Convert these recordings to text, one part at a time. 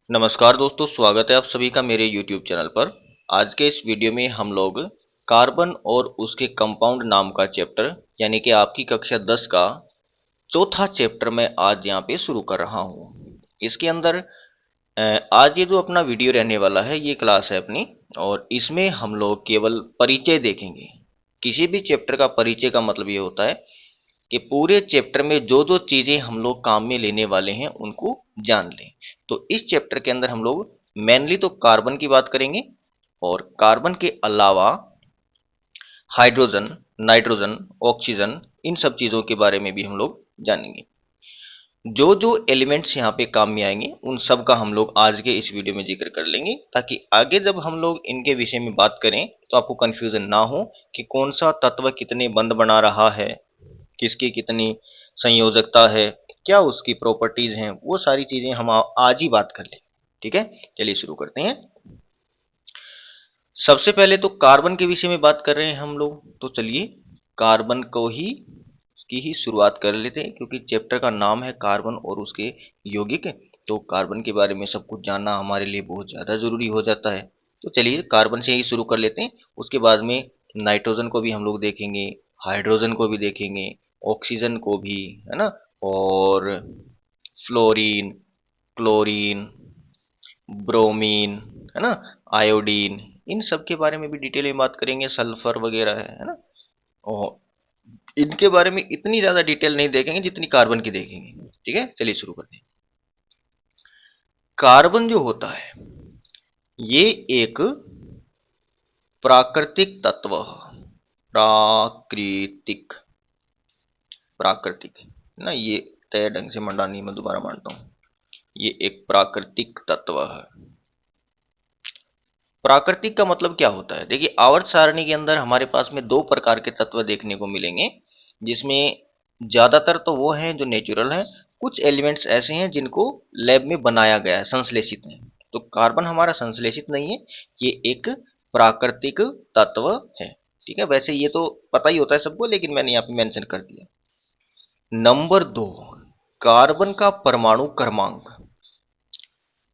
नमस्कार दोस्तों, स्वागत है आप सभी का मेरे YouTube चैनल पर। आज के इस वीडियो में हम लोग कार्बन और उसके कंपाउंड नाम का चैप्टर यानी कि आपकी कक्षा 10 का चौथा चैप्टर मैं आज यहाँ पे शुरू कर रहा हूँ। इसके अंदर आज ये जो अपना वीडियो रहने वाला है ये क्लास है अपनी, और इसमें हम लोग केवल परिचय देखेंगे। किसी भी चैप्टर का परिचय का मतलब ये होता है कि पूरे चैप्टर में जो जो चीजें हम लोग काम में लेने वाले हैं उनको जान लें। तो इस चैप्टर के अंदर हम लोग मेनली तो कार्बन की बात करेंगे, और कार्बन के अलावा हाइड्रोजन, नाइट्रोजन, ऑक्सीजन, इन सब चीजों के बारे में भी हम लोग जानेंगे। जो जो एलिमेंट्स यहाँ पे काम में आएंगे उन सब का हम लोग आज के इस वीडियो में जिक्र कर लेंगे, ताकि आगे जब हम लोग इनके विषय में बात करें तो आपको कंफ्यूजन ना हो कि कौन सा तत्व कितने बंद बना रहा है, किसकी कितनी संयोजकता है, क्या उसकी प्रॉपर्टीज हैं, वो सारी चीजें हम आज ही बात कर लें। ठीक है, चलिए शुरू करते हैं। सबसे पहले तो कार्बन के विषय में बात कर रहे हैं हम लोग, तो चलिए कार्बन को ही की ही शुरुआत कर लेते हैं, क्योंकि चैप्टर का नाम है कार्बन और उसके यौगिक। तो कार्बन के बारे में सब कुछ जानना हमारे लिए बहुत ज़्यादा ज़रूरी हो जाता है। तो चलिए कार्बन से ही शुरू कर लेते हैं। उसके बाद में नाइट्रोजन को भी हम लोग देखेंगे, हाइड्रोजन को भी देखेंगे, ऑक्सीजन को भी, है ना, और फ्लोरीन, क्लोरीन, ब्रोमीन, है ना, आयोडीन, इन सब के बारे में भी डिटेल में बात करेंगे, सल्फर वगैरह है ना। और इनके बारे में इतनी ज्यादा डिटेल नहीं देखेंगे जितनी कार्बन की देखेंगे। ठीक है, चलिए शुरू करते हैं। कार्बन जो होता है ये एक प्राकृतिक तत्व है। प्राकृतिक, प्राकृतिक ना, ये तय ढंग से मंडा नहीं, मैं दोबारा मानता हूं। ये एक प्राकृतिक तत्व है। प्राकृतिक का मतलब क्या होता है? देखिए, आवर्त सारणी के अंदर हमारे पास में दो प्रकार के तत्व देखने को मिलेंगे, जिसमें ज्यादातर तो वो हैं जो नेचुरल हैं। कुछ एलिमेंट्स ऐसे हैं जिनको लैब में बनाया गया है, संश्लेषित हैं। तो कार्बन हमारा संश्लेषित नहीं है, ये एक प्राकृतिक तत्व है। ठीक है, वैसे ये तो पता ही होता है सबको, लेकिन मैंने यहाँ पे मेंशन कर दिया। नंबर दो, कार्बन का परमाणु क्रमांक।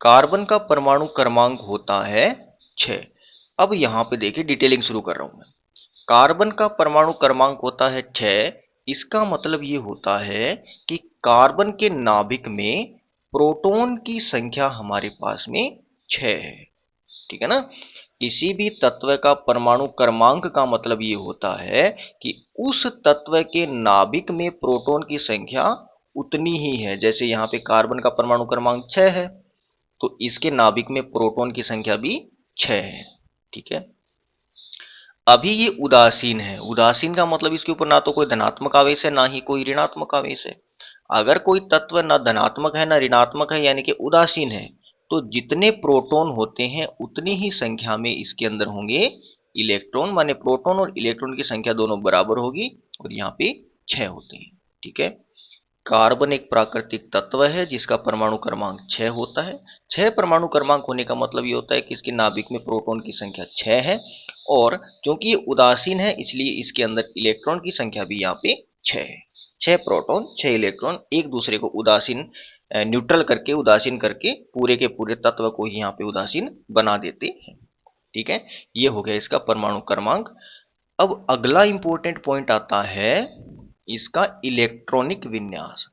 कार्बन का परमाणु क्रमांक होता है 6। अब यहां पे देखिए डिटेलिंग शुरू कर रहा हूं मैं। कार्बन का परमाणु क्रमांक होता है 6। इसका मतलब ये होता है कि कार्बन के नाभिक में प्रोटॉन की संख्या हमारे पास में 6 है। ठीक है ना। किसी भी तत्व का परमाणु क्रमांक का मतलब ये होता है कि उस तत्व के नाभिक में प्रोटॉन की संख्या उतनी ही है। जैसे यहाँ पे कार्बन का परमाणु क्रमांक 6 है, तो इसके नाभिक में प्रोटॉन की संख्या भी 6 है। ठीक है। अभी ये उदासीन है। उदासीन का मतलब इसके ऊपर ना तो कोई धनात्मक आवेश है, ना ही कोई ऋणात्मक आवेश है। अगर कोई तत्व ना धनात्मक है ना ऋणात्मक है, यानी कि उदासीन है, तो जितने प्रोटॉन होते हैं उतनी ही संख्या में इसके अंदर होंगे इलेक्ट्रॉन। माने प्रोटॉन और इलेक्ट्रॉन की संख्या दोनों बराबर होगी, और यहाँ पे 6 होते हैं। ठीक है। कार्बन एक प्राकृतिक तत्व है जिसका परमाणु क्रमांक 6 होता है। 6 परमाणु क्रमांक होने का मतलब ये होता है कि इसके नाभिक में प्रोटॉन की संख्या 6 है, और क्योंकि ये उदासीन है इसलिए इसके अंदर इलेक्ट्रॉन की संख्या भी यहाँ पे 6 है। 6 प्रोटॉन 6 इलेक्ट्रॉन एक दूसरे को उदासीन, न्यूट्रल करके, उदासीन करके पूरे के पूरे तत्व को ही यहाँ पे उदासीन बना देते हैं। ठीक है, ये हो गया इसका परमाणु क्रमांक। अब अगला इंपॉर्टेंट पॉइंट आता है इसका इलेक्ट्रॉनिक विन्यास।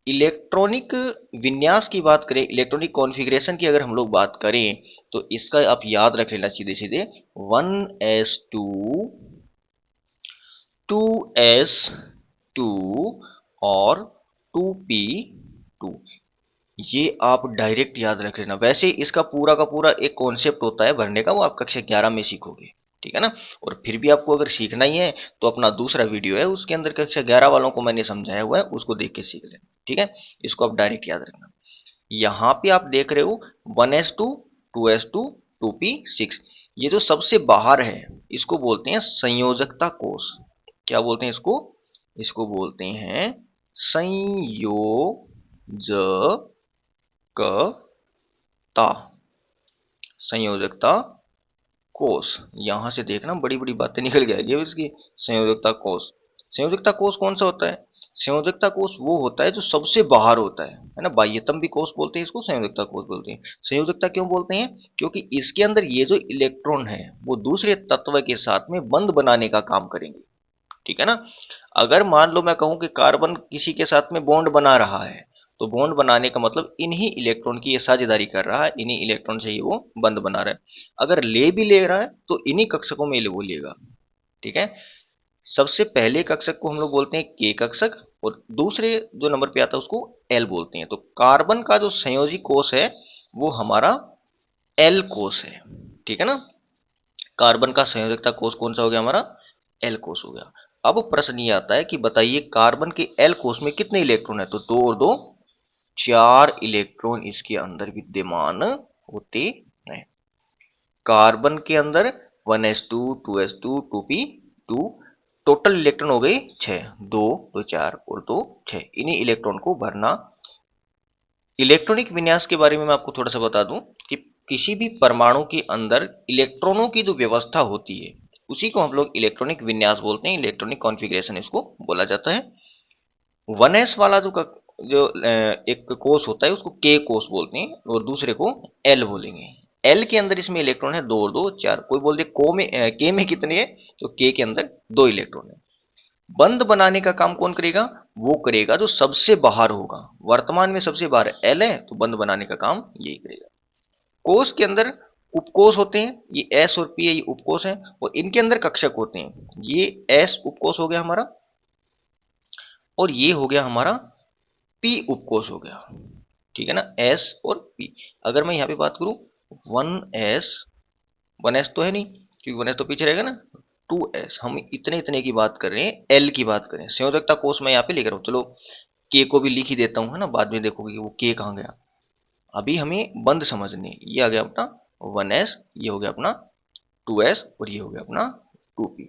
इलेक्ट्रॉनिक विन्यास की बात करें, इलेक्ट्रॉनिक कॉन्फ़िगरेशन की अगर हम लोग बात करें, तो इसका आप याद रख लेना सीधे सीधे 1s2, 2s2 और 2p2। ये आप डायरेक्ट याद रख लेना। वैसे इसका पूरा का पूरा एक कॉन्सेप्ट होता है भरने का, वो आप कक्षा 11 में सीखोगे। ठीक है ना। और फिर भी आपको अगर सीखना ही है तो अपना दूसरा वीडियो है, उसके अंदर कक्षा 11 वालों को मैंने समझाया हुआ है, उसको देख के सीख लेना। ठीक है, इसको आप डायरेक्ट याद रखना। यहाँ पे आप देख रहे हो 1s2, 2s2, 2p6। ये जो सबसे बाहर है इसको बोलते हैं संयोजकता कोष। क्या बोलते हैं इसको? इसको बोलते हैं संयोजकता, संयोजकता कोष। यहां से देखना बड़ी बड़ी बातें निकल जाएगी इसकी। संयोजकता कोष, संयोजकता कोष कौन सा होता है? संयोजकता कोष वो होता है जो सबसे बाहर होता है ना। बाह्यतम भी कोष बोलते हैं इसको, संयोजकता कोष बोलते हैं। संयोजकता क्यों बोलते हैं? क्योंकि इसके अंदर ये जो इलेक्ट्रॉन है वो दूसरे तत्व के साथ में बंध बनाने का काम करेंगे, ठीक है ना। अगर मान लो मैं कहूं कि कार्बन किसी के साथ में बॉन्ड बना रहा है, तो बॉन्ड बनाने का मतलब इन्हीं इलेक्ट्रॉन की ये साझेदारी कर रहा है, इन्हीं इलेक्ट्रॉन से ही वो बंध बना रहा है। अगर ले भी ले रहा है तो इन्हीं कक्षकों में वो लेगा, ठीक है। सबसे पहले कक्षक को हम लोग बोलते हैं के कक्षक, और दूसरे जो नंबर पे आता है उसको एल बोलते हैं। तो कार्बन का जो संयोजी कोष है वो हमारा एल कोष है, ठीक है ना। कार्बन का संयोजकता कोष कौन सा हो गया? हमारा एल कोष हो गया। अब प्रश्न ये आता है कि बताइए कार्बन के एल कोष में कितने इलेक्ट्रॉन है? तो दो और दो चार इलेक्ट्रॉन इसके अंदर विद्यमान होते हैं। कार्बन के अंदर 1s2 2s2 2p2, total electron हो गए 6, 2 तो 4 और 2 6, इन्हीं इलेक्ट्रॉन को भरना। इलेक्ट्रॉनिक विन्यास के बारे में मैं आपको थोड़ा सा बता दूं कि किसी भी परमाणु के अंदर इलेक्ट्रॉनों की जो व्यवस्था होती है उसी को हम लोग इलेक्ट्रॉनिक विन्यास बोलते हैं, इलेक्ट्रॉनिक कॉन्फ़िगरेशन इसको बोला जाता है। 1s वाला जो एक कोष होता है उसको के कोष बोलते हैं, और दूसरे को एल बोलेंगे। एल के अंदर इसमें इलेक्ट्रॉन है 2 और 2 4। कोई बोल दे के में कितने है? तो के अंदर 2 इलेक्ट्रॉन है। बंध बनाने का काम कौन करेगा? वो करेगा जो सबसे बाहर होगा। वर्तमान में सबसे बाहर एल है तो बंध बनाने का काम यही करेगा। कोष के अंदर उपकोष होते हैं, ये एस और पी है, ये उपकोष है, और इनके अंदर कक्षक होते हैं। ये एस उपकोष हो गया हमारा, और ये हो गया हमारा पी उपकोष हो गया, ठीक है ना। एस और पी। अगर मैं यहाँ पे बात करूं 1s, 1s तो है नहीं क्योंकि 1s तो पीछे रहेगा ना। 2s, हम इतने इतने की बात कर रहे हैं, एल की बात करें। संयोजकता कोष मैं यहाँ पे लेकर हूँ, चलो के को भी लिख ही देता हूँ, है ना। बाद में देखोगे कि वो के कहाँ गया। अभी हमें बंद समझने, ये आ गया अपना 1s, ये हो गया अपना 2s, और ये हो गया अपना 2p।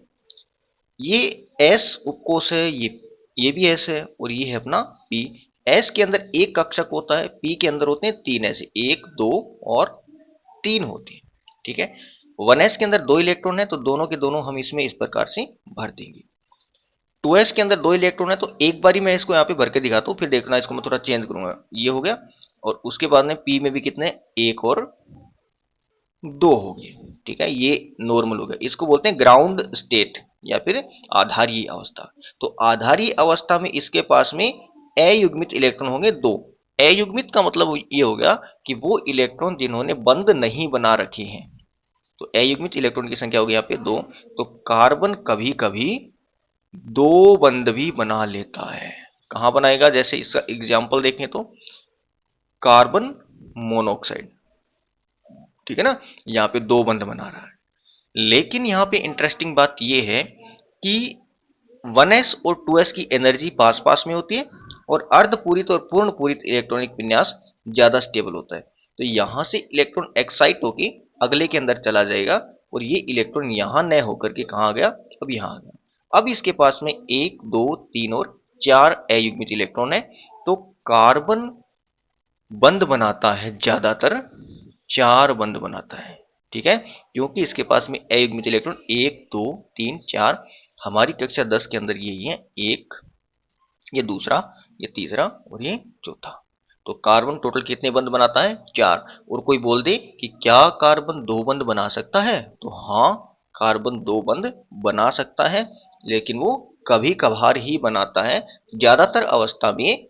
ये s उपकोष है, ये भी s है, और ये है अपना p। s के अंदर एक कक्षक होता है, p के अंदर होते हैं 3 ऐसे, 1 2 और 3 होते हैं, ठीक है। 1s के अंदर 2 इलेक्ट्रॉन है तो दोनों के दोनों हम इसमें इस प्रकार से भर देंगे। 2s के अंदर 2 इलेक्ट्रॉन है तो एक बारी मैं इसको यहाँ पे भर के दिखाता हूँ, फिर देखना इसको मैं थोड़ा चेंज करूंगा। ये हो गया, और उसके बाद में p में भी कितने? 1 और 2 हो गए, ठीक है। ये नॉर्मल हो गया, इसको बोलते हैं ग्राउंड स्टेट या फिर आधारीय अवस्था। तो आधारीय अवस्था में इसके पास में अयुग्मित इलेक्ट्रॉन होंगे 2। अयुग्मित का मतलब ये हो गया कि वो इलेक्ट्रॉन जिन्होंने बंध नहीं बना रखे हैं। तो अयुग्मित इलेक्ट्रॉन की संख्या होगी यहाँ पे 2। तो कार्बन कभी कभी 2 बंध भी बना लेता है। कहाँ बनाएगा? जैसे इसका एग्जाम्पल देखें तो कार्बन मोनोऑक्साइड, ठीक है ना, यहाँ पे 2 बंध बना रहा है। लेकिन यहाँ पे इंटरेस्टिंग बात यह है कि 1s और 2s की एनर्जी पास पास में होती है, और अर्धपूरित और पूर्ण पूरित इलेक्ट्रॉनिक विन्यास ज्यादा स्टेबल होता है। तो यहां से इलेक्ट्रॉन एक्साइट होके अगले के अंदर चला जाएगा, और ये इलेक्ट्रॉन यहां न होकर के कहाँ आ गया? अब यहां आ गया। अब इसके पास में 1 2 3 और 4 अयुग्मित इलेक्ट्रॉन है। तो कार्बन बंध बनाता है ज्यादातर 4 बंध बनाता है, ठीक है, क्योंकि इसके पास में अयुग्मित इलेक्ट्रॉन 1 2 3 4। हमारी कक्षा 10 के अंदर यही है, एक, ये दूसरा, ये तीसरा और ये चौथा। तो कार्बन टोटल कितने बंध बनाता है? 4। और कोई बोल दे कि क्या कार्बन 2 बंध बना सकता है? तो हाँ, कार्बन 2 बंध बना सकता है, लेकिन वो कभी कभार ही बनाता है। ज्यादातर अवस्था में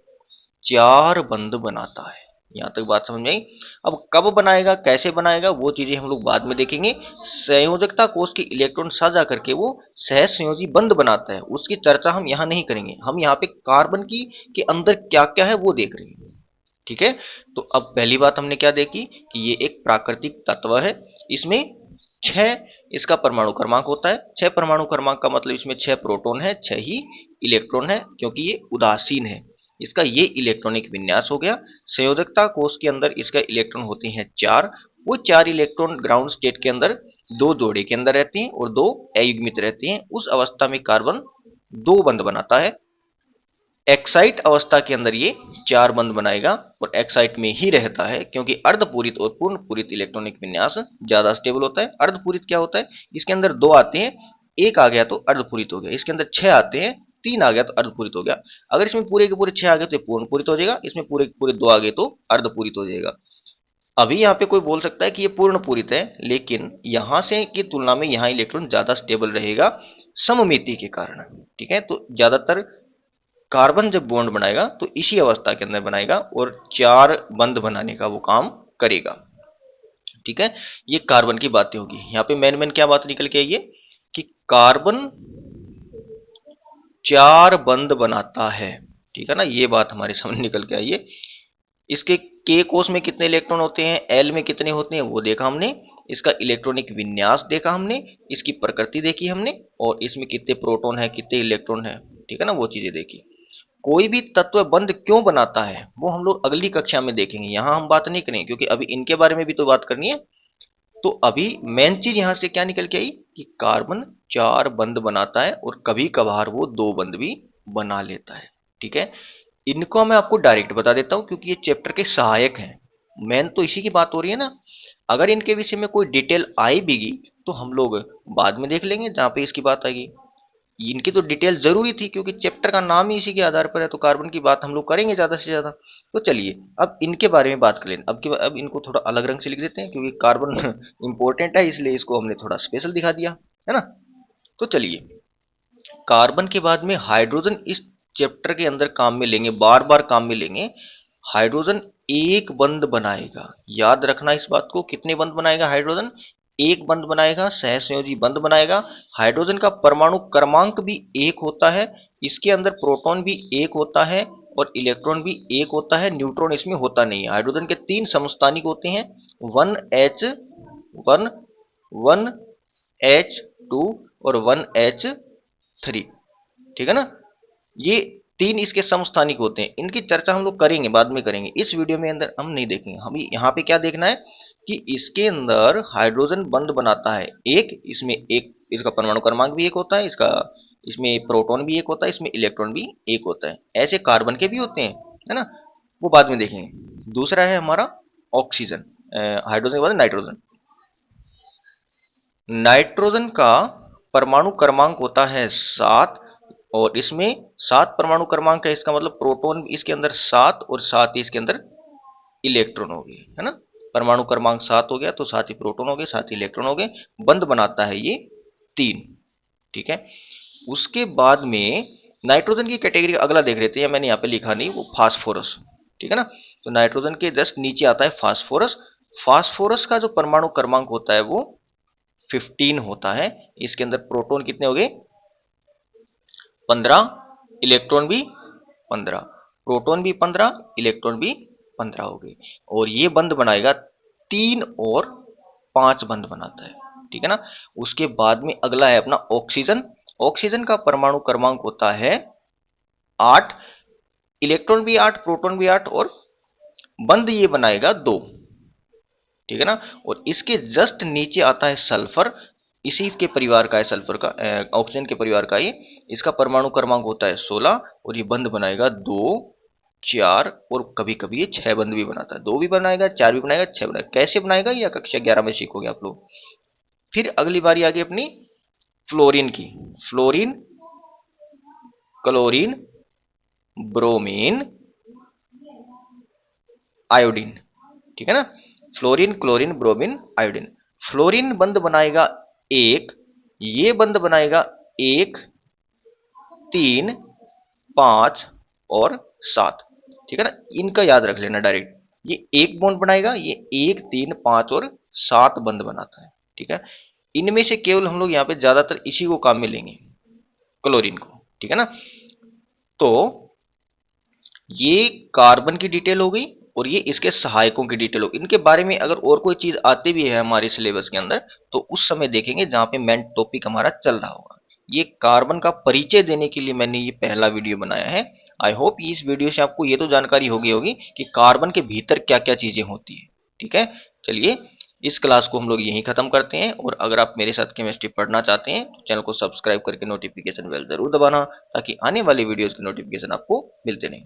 4 बंध बनाता है। यहां तक बात समझ में आई। अब कब बनाएगा, कैसे बनाएगा, वो चीजें हम लोग बाद में देखेंगे। संयोजकता कोष के इलेक्ट्रॉन साझा करके वो सह संयोजी बंध बनाता है, उसकी चर्चा हम यहाँ नहीं करेंगे। हम यहाँ पे कार्बन की के अंदर क्या क्या है वो देख रहे हैं, ठीक है। तो अब पहली बात हमने क्या देखी कि ये एक प्राकृतिक तत्व है। इसमें 6 इसका परमाणु क्रमांक होता है। 6 परमाणु क्रमांक का मतलब इसमें 6 प्रोटॉन है, 6 ही इलेक्ट्रॉन है, क्योंकि ये उदासीन है। इसका ये इलेक्ट्रॉनिक विन्यास हो गया। संयोजकता कोष के अंदर इसका इलेक्ट्रॉन होते हैं 4। वो 4 इलेक्ट्रॉन ग्राउंड स्टेट के अंदर 2 जोड़े के अंदर रहते हैं और 2 अयुग्मित रहते हैं। उस अवस्था में कार्बन 2 बंध बनाता है। एक्साइट अवस्था के अंदर ये 4 बंध बनाएगा, और एक्साइट में ही रहता है क्योंकि अर्धपूरित और पूर्ण पूरित इलेक्ट्रॉनिक विन्यास ज्यादा स्टेबल होता है। अर्धपूरित क्या होता है? इसके अंदर 2 आते हैं, एक आ गया तो अर्धपूरित हो गया। इसके अंदर 6 आते हैं, 3 आ गया तो अर्धपूरित हो गया। अगर इसमें पूरे के पूरे 6 आ गए तो ये पूर्ण पूरित हो जाएगा, इसमें पूरे के पूरे 2 आ गए तो अर्धपूरित हो जाएगा। अभी यहाँ पे कोई बोल सकता है कि ये पूर्ण पूरित है, लेकिन यहाँ से की तुलना में यहाँ इलेक्ट्रॉन ज्यादा स्टेबल रहेगा सममिति के कारण। ठीक है, तो ज्यादातर कार्बन जब बॉन्ड बनाएगा तो इसी अवस्था के अंदर बनाएगा और 4 बंध बनाने का वो काम करेगा। ठीक है, ये कार्बन की बातें होगी। यहाँ पे मेन क्या बात निकल के आई है कि कार्बन 4 बंध बनाता है। ठीक है ना, ये बात हमारे सामने निकल के आई है। इसके के कोष में कितने इलेक्ट्रॉन होते हैं, एल में कितने होते हैं वो देखा हमने, इसका इलेक्ट्रॉनिक विन्यास देखा हमने, इसकी प्रकृति देखी हमने, और इसमें कितने प्रोटॉन है कितने इलेक्ट्रॉन है। ठीक है ना, वो चीजें देखी। कोई भी तत्व बंध क्यों बनाता है वो हम लोग अगली कक्षा में देखेंगे, यहां हम बात नहीं करेंगे क्योंकि अभी इनके बारे में भी तो बात करनी है। तो अभी मेन चीज यहां से क्या निकल के आई कि कार्बन 4 बंध बनाता है और कभी कभार वो 2 बंध भी बना लेता है। ठीक है, इनको मैं आपको डायरेक्ट बता देता हूं क्योंकि ये चैप्टर के सहायक हैं। मेन तो इसी की बात हो रही है ना। अगर इनके विषय में कोई डिटेल आई भी तो हम लोग बाद में देख लेंगे जहां पे इसकी बात आएगी। इनकी तो डिटेल जरूरी थी क्योंकि चैप्टर का नाम ही इसी के आधार पर है, तो कार्बन की बात हम लोग करेंगे ज्यादा से ज्यादा। तो चलिए अब इनके बारे में बात कर लें। अब इनको थोड़ा अलग रंग से लिख देते हैं क्योंकि कार्बन इंपॉर्टेंट है, इसलिए इसको हमने थोड़ा स्पेशल दिखा दिया है ना। तो चलिए, कार्बन के बाद में हाइड्रोजन इस चैप्टर के अंदर काम में लेंगे, बार बार काम में लेंगे। हाइड्रोजन एक बंध बनाएगा, याद रखना इस बात को। कितने बंध बनाएगा हाइड्रोजन? एक बंध बनाएगा, सहसंयोजी बंध बनाएगा। हाइड्रोजन का परमाणु क्रमांक भी एक होता है, इसके अंदर प्रोटॉन भी एक होता है और इलेक्ट्रॉन भी एक होता है, न्यूट्रॉन इसमें होता नहीं है। हाइड्रोजन के 3 समस्थानिक होते हैं, 1H1, 1H2 और 1H3। ठीक है ना, ये 3 इसके समस्थानिक होते हैं। इनकी चर्चा हम लोग करेंगे, बाद में करेंगे, इस वीडियो में अंदर हम नहीं देखेंगे। हम यहाँ पे क्या देखना है कि इसके अंदर हाइड्रोजन बंध बनाता है एक, इसमें एक, इसका परमाणु क्रमांक भी एक होता है, इसका इसमें प्रोटॉन भी एक होता है, इसमें इलेक्ट्रॉन भी एक होता है। ऐसे कार्बन के भी होते हैं, है ना, वो बाद में देखेंगे। दूसरा है हमारा ऑक्सीजन, हाइड्रोजन के बाद नाइट्रोजन। नाइट्रोजन का परमाणु क्रमांक होता है 7 और इसमें 7 परमाणु क्रमांक है, इसका मतलब प्रोटॉन इसके अंदर 7 और साथ ही इसके अंदर इलेक्ट्रॉन हो गए, है ना। परमाणु क्रमांक 7 हो गया तो साथ ही प्रोटॉन हो गए, साथ ही इलेक्ट्रॉन हो गए। बंध बनाता है ये 3। ठीक है, उसके बाद में नाइट्रोजन की कैटेगरी अगला देख लेते हैं, मैंने यहाँ पे लिखा नहीं, वो फास्फोरस। ठीक है ना, तो नाइट्रोजन के जस्ट नीचे आता है फास्फोरस। फास्फोरस का जो परमाणु क्रमांक होता है वो 15 होता है। इसके अंदर प्रोटॉन कितने हो गए? 15, इलेक्ट्रॉन भी 15, प्रोटॉन भी 15, इलेक्ट्रॉन भी 15 हो गए। और ये बंध बनाएगा 3 और 5 बंध बनाता है। ठीक है ना, उसके बाद में अगला है अपना ऑक्सीजन। ऑक्सीजन का परमाणु क्रमांक होता है 8, इलेक्ट्रॉन भी 8, प्रोटॉन भी 8 और बंध ये बनाएगा 2। ठीक है ना, और इसके जस्ट नीचे आता है सल्फर। इसी के परिवार का है सल्फर का, ऑक्सीजन के परिवार का ये। इसका परमाणु क्रमांक होता है 16 और ये बंध बनाएगा 2, 4 और कभी कभी ये 6 बंध भी बनाता है। 2 भी बनाएगा, 4 भी बनाएगा, 6 बनाएगा। कैसे बनाएगा ये कक्षा 11 में सीखोगे आप लोग। फिर अगली बारी आ गई अपनी फ्लोरीन की। Fluorine, chlorine, bromine, iodine. ठीक है ना, fluorine, chlorine, bromine, iodine. Fluorine बंध बनाएगा 1, ये बंध बनाएगा 1, 3, 5 और 7। ठीक है ना, इनका याद रख लेना डायरेक्ट। ये एक बॉन्ड बनाएगा, ये 1, 3, 5 और 7 बंध बनाता है। ठीक है, इनमें से केवल हम लोग यहाँ पे ज्यादातर इसी को काम में लेंगे, क्लोरीन को। ठीक है ना, तो ये कार्बन की डिटेल हो गई और ये इसके सहायकों की डिटेल हो गई। इनके बारे में अगर और कोई चीज आती भी है हमारे सिलेबस के अंदर तो उस समय देखेंगे जहां पे मेन टॉपिक हमारा चल रहा होगा। ये कार्बन का परिचय देने के लिए मैंने ये पहला वीडियो बनाया है। आई होप इस वीडियो से आपको ये तो जानकारी हो गई होगी कि कार्बन के भीतर क्या क्या चीजें होती है। ठीक है, चलिए इस क्लास को हम लोग यहीं खत्म करते हैं। और अगर आप मेरे साथ केमिस्ट्री पढ़ना चाहते हैं तो चैनल को सब्सक्राइब करके नोटिफिकेशन बेल जरूर दबाना ताकि आने वाली वीडियोस की नोटिफिकेशन आपको मिलते रहें।